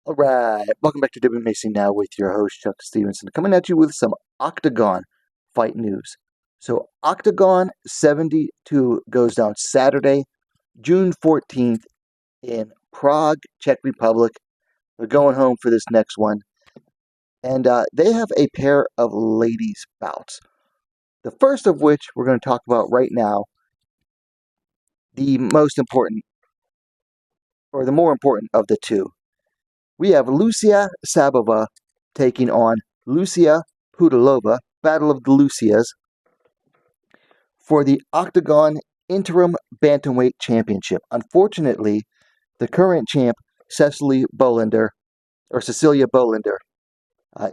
All right, welcome back to Wmma Now with your host Chuck Stevenson, coming at you with some Oktagon fight news. So, Oktagon 72 goes down Saturday, June 14th in Prague, Czech Republic. They're going home for this next one, and they have a pair of ladies' bouts. The first of which we're going to talk about right now, the most important, or the more important of the two. We have Lucia Szabova taking on Lucie Pudilova, Battle of the Lucias, for the Oktagon interim Bantamweight Championship. Unfortunately, the current champ, Cecilie Bolander,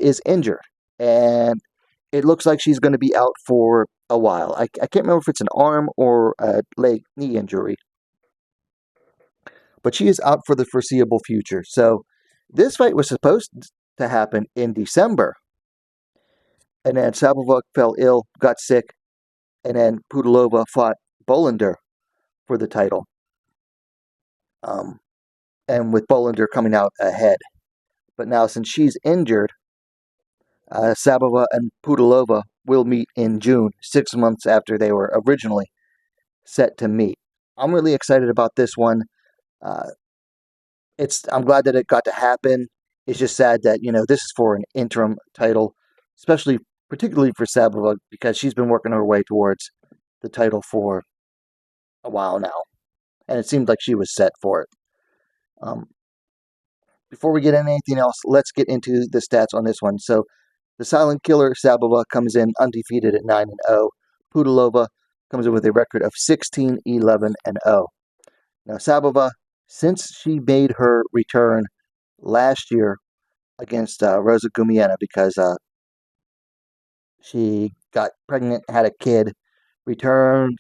is injured, and it looks like she's going to be out for a while. I can't remember if it's an arm or a knee injury, but she is out for the foreseeable future. So this fight was supposed to happen in December, and then Szabova fell ill, got sick, and then Pudilova fought Bolander for the title, and with Bolander coming out ahead. But now, since she's injured, Szabova and Pudilova will meet in June, 6 months after they were originally set to meet. I'm really excited about this one. Uh, I'm glad that it got to happen. It's just sad that this is for an interim title, particularly for Szabova, because she's been working her way towards the title for a while now, and it seemed like she was set for it. Before we get into anything else, let's get into the stats on this one. So, the silent killer Szabova comes in undefeated at 9-0. Pudilova comes in with a record of 16-11-0. Now, Szabova, since she made her return last year against Roza Gumienna, because she got pregnant, had a kid, returned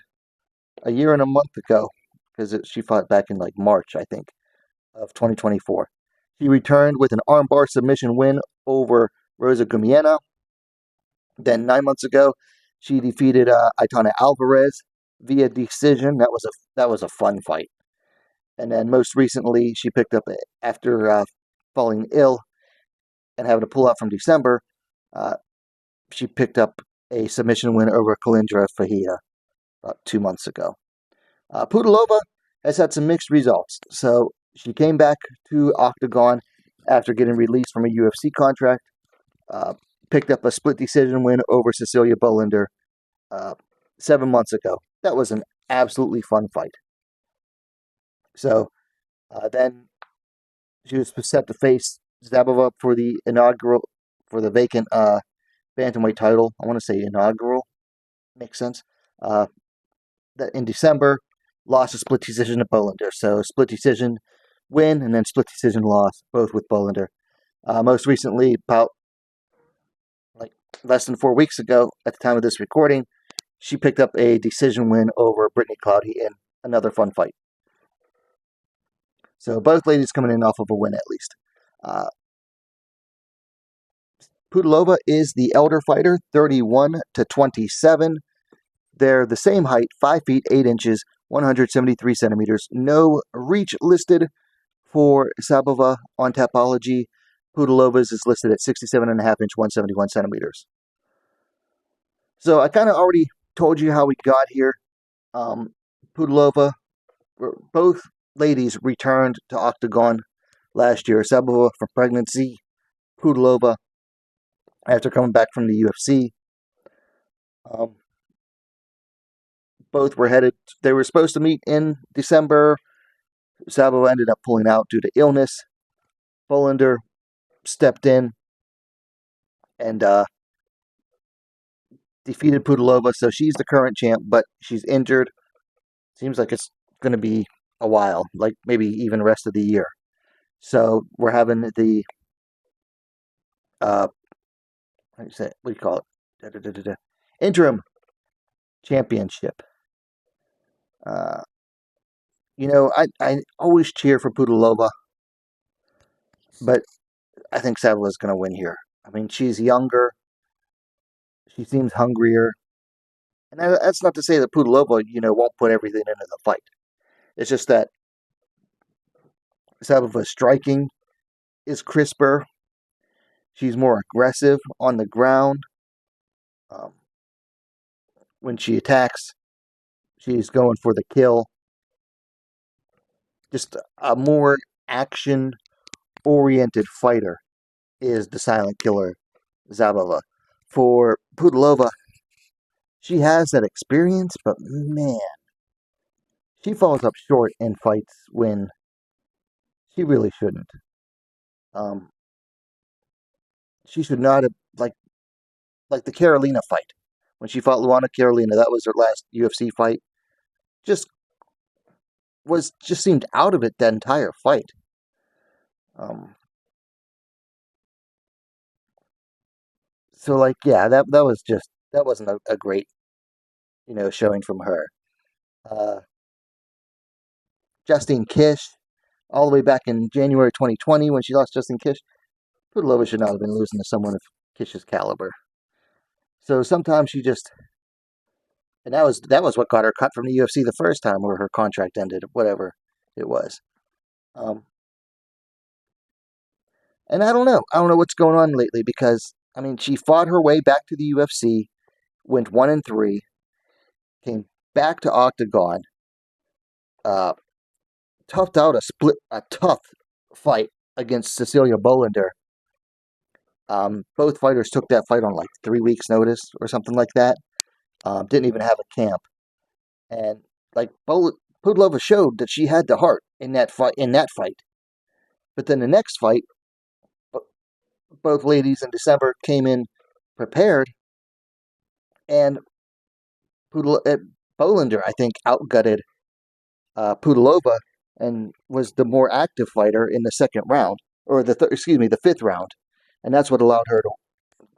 a year and a month ago, because she fought back in like March, I think, of 2024. She returned with an armbar submission win over Roza Gumienna. Then 9 months ago, she defeated Aitana Alvarez via decision. That was a fun fight. And then most recently, she picked up, after falling ill and having to pull out from December, she picked up a submission win over Kalindra Fajita about 2 months ago. Pudilova has had some mixed results. So she came back to Oktagon after getting released from a UFC contract, picked up a split decision win over Cecilie Bolander 7 months ago. That was an absolutely fun fight. So then she was set to face Szabova for the vacant bantamweight title. I want to say inaugural, makes sense. That in December, lost a split decision to Bolander. So split decision win and then split decision loss, both with Bolander. Most recently, about less than 4 weeks ago, at the time of this recording, she picked up a decision win over Brittany Cloudy in another fun fight. So both ladies coming in off of a win at least. Pudilova is the elder fighter, 31-27. They're the same height, 5 feet 8 inches, 173 centimeters. No reach listed for Szabova on Tapology. Pudilova's is listed at 67.5 inch, 171 centimeters. So I kind of already told you how we got here. Pudilova, both ladies returned to Oktagon last year. Szabova for pregnancy, Pudilova after coming back from the UFC. Both were they were supposed to meet in December. Szabova ended up pulling out due to illness. Bolander stepped in and defeated Pudilova, so she's the current champ, but she's injured. Seems like it's going to be a while, like maybe even the rest of the year. So we're having the what do you call it? Interim championship. I always cheer for Pudilova, but I think Szabova is going to win here. I mean, she's younger. She seems hungrier. And that's not to say that Pudilova, won't put everything into the fight. It's just that Szabova's striking is crisper. She's more aggressive on the ground. Um, when she attacks, she's going for the kill. Just a more action-oriented fighter is the silent killer, Szabova. For Pudilova, she has that experience, but man, she falls up short in fights when she really shouldn't. Um, she should not have like the Carolina fight when she fought Luana Carolina. That was her last UFC fight. Just just seemed out of it that entire fight. Um, so like yeah, that was just that wasn't a great showing from her. Uh, Justine Kish, all the way back in January 2020 when she lost Justine Kish, Pudilova should not have been losing to someone of Kish's caliber. So sometimes she just, and that was what got her cut from the UFC the first time, where her contract ended, whatever it was. Um, and I don't know what's going on lately because I mean she fought her way back to the UFC, went 1-3, came back to Oktagon, uh, toughed out a tough fight against Cecilie Bolander. Both fighters took that fight on like 3 weeks' notice or something like that. Didn't even have a camp, and like Pudilova showed that she had the heart in that fight. But then the next fight, both ladies in December came in prepared, and Bolander I think outgutted Pudilova and was the more active fighter in the second round, or the fifth round, and that's what allowed her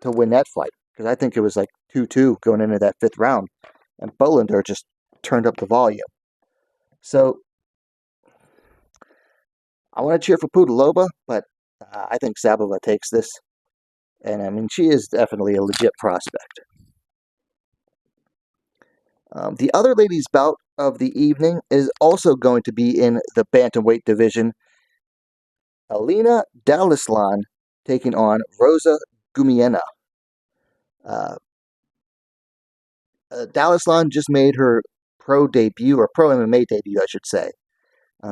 to win that fight. Because I think it was like 2-2 going into that fifth round, and Bolander just turned up the volume. So I want to cheer for Pudilova, but I think Szabova takes this, and I mean she is definitely a legit prospect. The other ladies' bout of the evening is also going to be in the bantamweight division. Alina Dalaslan taking on Roza Gumienna. Uh, Dalaslan just made her pro debut, or pro MMA debut, I should say.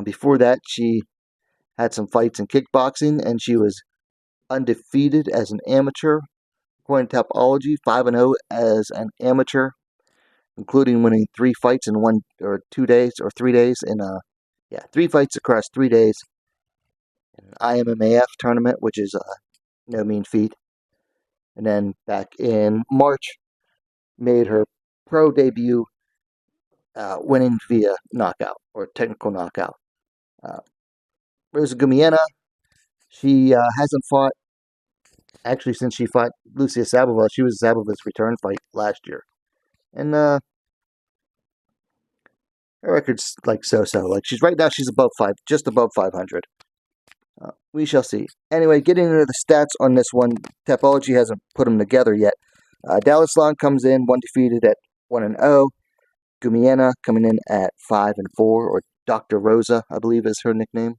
Before that, she had some fights in kickboxing, and she was undefeated as an amateur. According to Tapology, 5-0 as an amateur, including winning 3 fights in 2 days or 3 days in 3 fights across 3 days in an IMMAF tournament, which is no mean feat. And then back in March, made her pro debut, winning via knockout or technical knockout. Roza Gumienna, she hasn't fought actually since she fought Lucia Szabova. She was Sabova's return fight last year, and her record's like so. Like she's above just above 500. We shall see. Anyway, getting into the stats on this one, Tapology hasn't put them together yet. Dalaslan comes in undefeated at 1-0. Gumienna coming in at 5-4, or Dr. Roza, I believe is her nickname.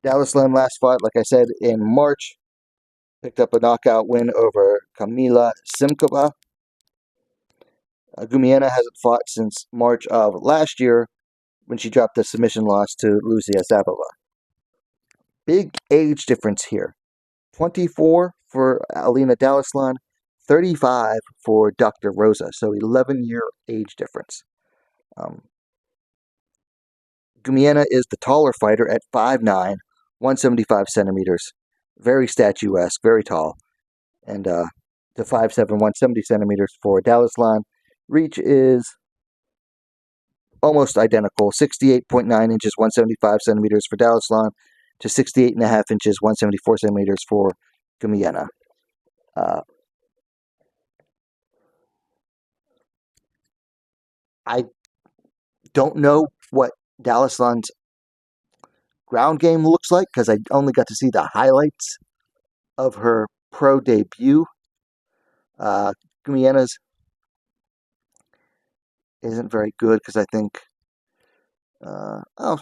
Dalaslan last fought, like I said, in March. Picked up a knockout win over Kamila Simkova. Gumienna hasn't fought since March of last year when she dropped a submission loss to Lucia Szabova. Big age difference here. 24 for Alina Dalaslan, 35 for Dr. Roza, so 11-year age difference. Gumienna is the taller fighter at 5'9", 175 centimeters, very statuesque, very tall, and the 5'7", 170 centimeters for Dalaslan. Reach is almost identical, 68.9 inches, 175 centimeters for Dalaslan, to 68.5 inches, 174 centimeters for Gumienna. I don't know what Dalaslan's ground game looks like because I only got to see the highlights of her pro debut. Gumienna's isn't very good because I think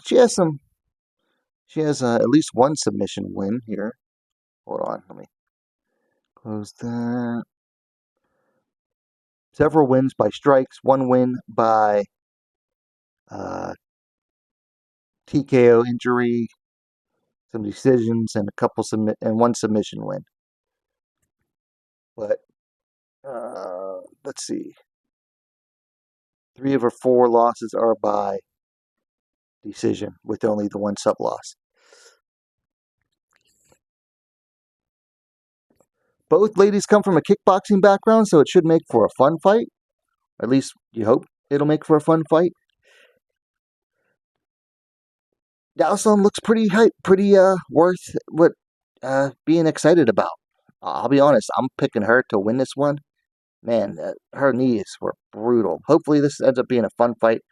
she has some She has at least one submission win here. Hold on, let me close that. Several wins by strikes, one win by TKO injury, some decisions, and one submission win. But let's see. 3 of her 4 losses are by decision, with only the one sub loss. Both ladies come from a kickboxing background, so it should make for a fun fight. At least you hope it'll make for a fun fight. Dalaslan looks pretty hype, pretty worth what being excited about. I'll be honest, I'm picking her to win this one. Man, her knees were brutal. Hopefully this ends up being a fun fight.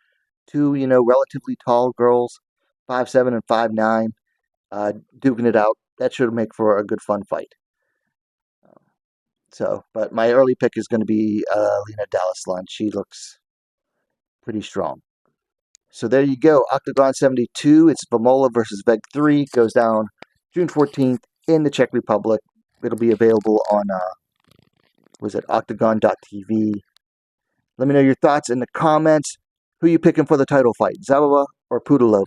2, relatively tall girls, 5'7" and 5'9", duking it out. That should make for a good fun fight. But my early pick is going to be Alina Dalaslan. She looks pretty strong. So there you go. Oktagon 72. It's Wmma versus Veg 3. Goes down June 14th in the Czech Republic. It'll be available on, Oktagon.tv. Let me know your thoughts in the comments. Who are you picking for the title fight, Szabova or Pudilova?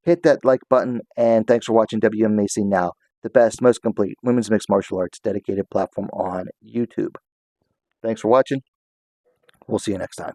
Hit that like button, and thanks for watching Wmma Now, the best, most complete women's mixed martial arts dedicated platform on YouTube. Thanks for watching. We'll see you next time.